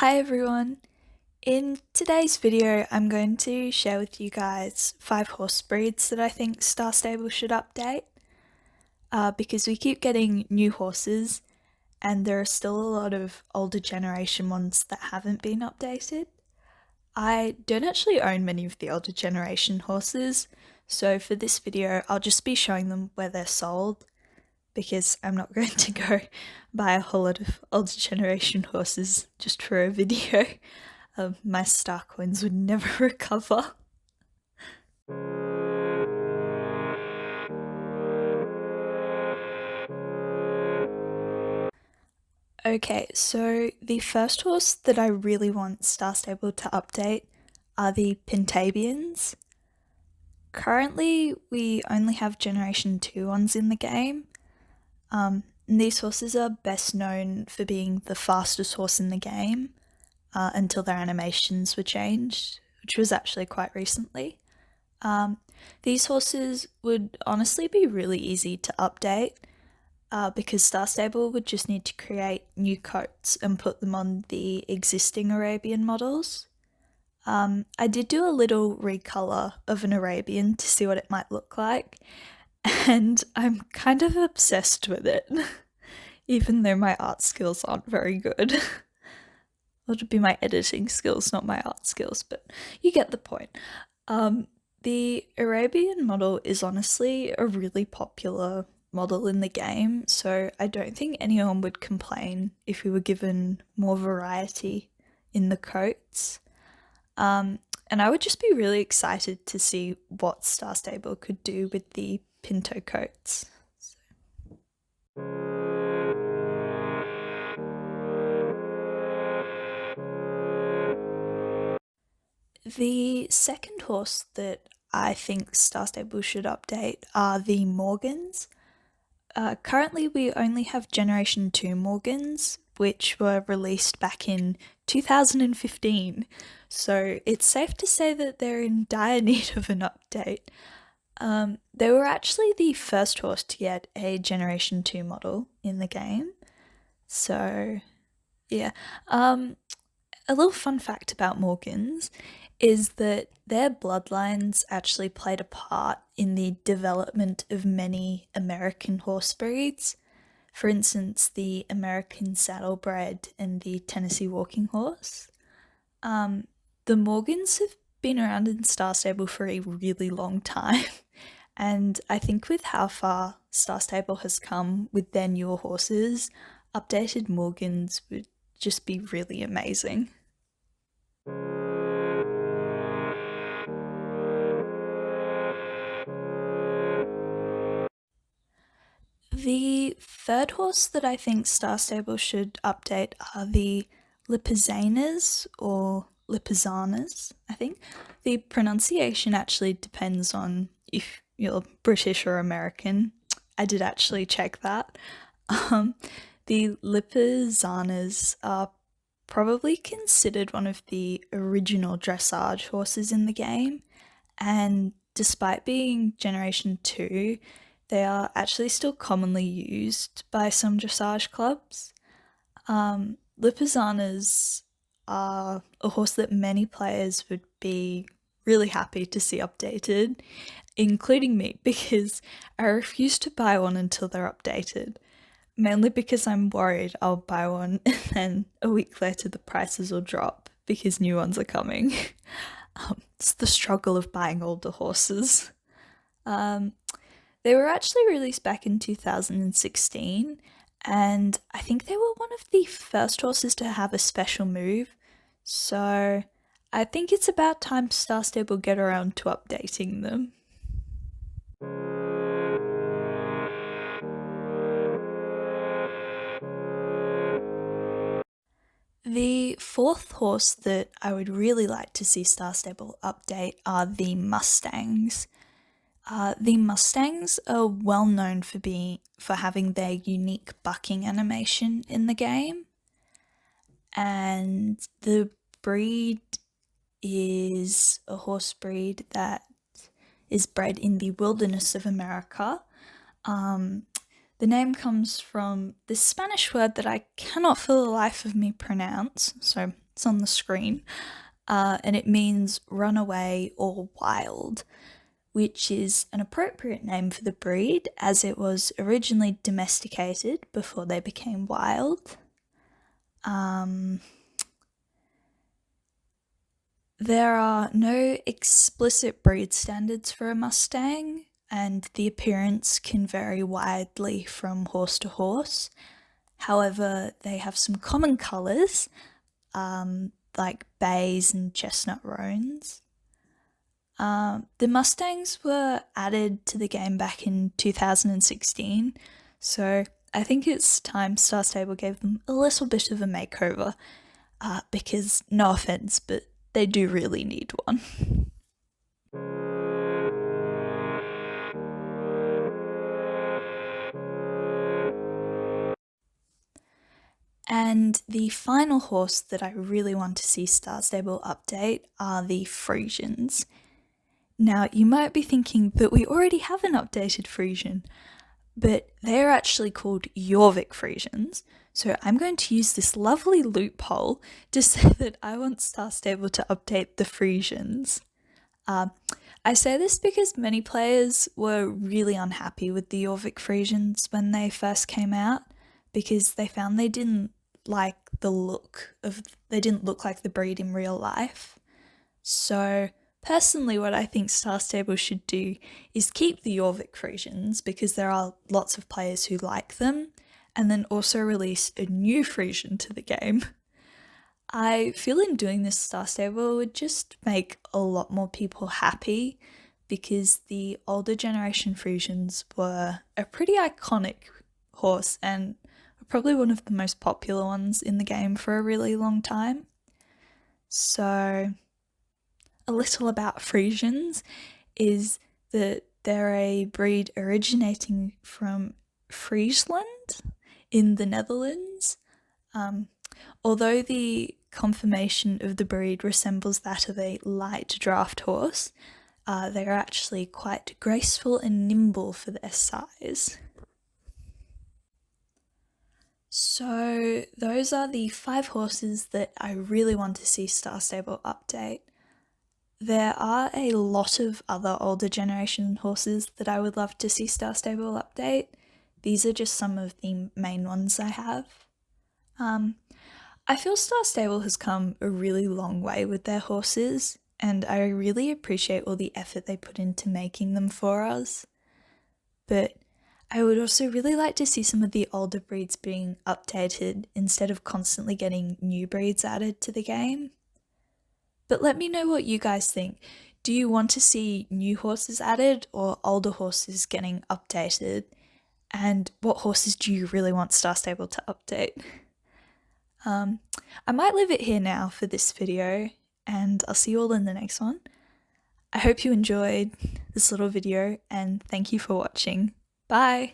Hi everyone! In today's video I'm going to share with you guys 5 horse breeds that I think Star Stable should update because we keep getting new horses and there are still a lot of older generation ones that haven't been updated. I don't actually own many of the older generation horses, so for this video I'll just be showing them where they're sold because I'm not going to go buy a whole lot of older generation horses just for a video. My star coins would never recover. Okay, so the first horse that I really want Star Stable to update are the Pentabians. Currently, we only have Generation 2 ones in the game. And these horses are best known for being the fastest horse in the game until their animations were changed, which was actually quite recently. These horses would honestly be really easy to update because Star Stable would just need to create new coats and put them on the existing Arabian models. I did do a little recolor of an Arabian to see what it might look like, and I'm kind of obsessed with it, even though my art skills aren't very good. It would be my editing skills, not my art skills, but you get the point. The Arabian model is honestly a really popular model in the game, so I don't think anyone would complain if we were given more variety in the coats. And I would just be really excited to see what Star Stable could do with the Pinto coats. The second horse that I think Star Stable should update are the Morgans. Currently we only have Generation 2 Morgans, which were released back in 2015, so it's safe to say that they're in dire need of an update. They were actually the first horse to get a Generation 2 model in the game, so yeah. A little fun fact about Morgans is that their bloodlines actually played a part in the development of many American horse breeds. For instance, the American Saddlebred and the Tennessee Walking Horse. The Morgans have been around in Star Stable for a really long time, and I think with how far Star Stable has come with their newer horses, updated Morgans would just be really amazing. The third horse that I think Star Stable should update are the Lipizzaners or Lipizzanas, I think. The pronunciation actually depends on if you're British or American. I did actually check that. The Lipizzanas are probably considered one of the original dressage horses in the game, and despite being Generation 2, they are actually still commonly used by some dressage clubs. Lipizzanas are a horse that many players would be really happy to see updated, including me, because I refuse to buy one until they're updated. Mainly because I'm worried I'll buy one and then a week later the prices will drop because new ones are coming. It's the struggle of buying older horses. They were actually released back in 2016, and I think they were one of the first horses to have a special move, so I think it's about time Star Stable get around to updating them. The fourth horse that I would really like to see Star Stable update are the Mustangs. The Mustangs are well known for having their unique bucking animation in the game, and the breed is a horse breed that is bred in the wilderness of America. The name comes from this Spanish word that I cannot for the life of me pronounce, so It's on the screen, and it means runaway or wild, which is an appropriate name for the breed as it was originally domesticated before they became wild. There are no explicit breed standards for a Mustang, and the appearance can vary widely from horse to horse. However, they have some common colours, like bays and chestnut roans. The Mustangs were added to the game back in 2016, so I think it's time Star Stable gave them a little bit of a makeover, because, no offense, but they do really need one. And the final horse that I really want to see Star Stable update are the Frisians. Now, you might be thinking that we already have an updated Frisian, but they're actually called Jorvik Frisians. So I'm going to use this lovely loophole to say that I want Star Stable to update the Frisians. I say this because many players were really unhappy with the Jorvik Frisians when they first came out, because they found they didn't like the look of, they didn't look like the breed in real life. So personally, what I think Star Stable should do is keep the Jorvik Frisians because there are lots of players who like them, and then also release a new Frisian to the game. I feel in doing this, Star Stable would just make a lot more people happy because the older generation Frisians were a pretty iconic horse and probably one of the most popular ones in the game for a really long time. So a little about Frisians is that they're a breed originating from Friesland in the Netherlands. Although the conformation of the breed resembles that of a light draft horse, they are actually quite graceful and nimble for their size. So those are the 5 horses that I really want to see Star Stable update. There are a lot of other older generation horses that I would love to see Star Stable update. These are just some of the main ones I have. I feel Star Stable has come a really long way with their horses, and I really appreciate all the effort they put into making them for us. But I would also really like to see some of the older breeds being updated instead of constantly getting new breeds added to the game. But let me know what you guys think. Do you want to see new horses added or older horses getting updated? And what horses do you really want Star Stable to update? I might leave it here now for this video, and I'll see you all in the next one. I hope you enjoyed this little video, and thank you for watching. Bye!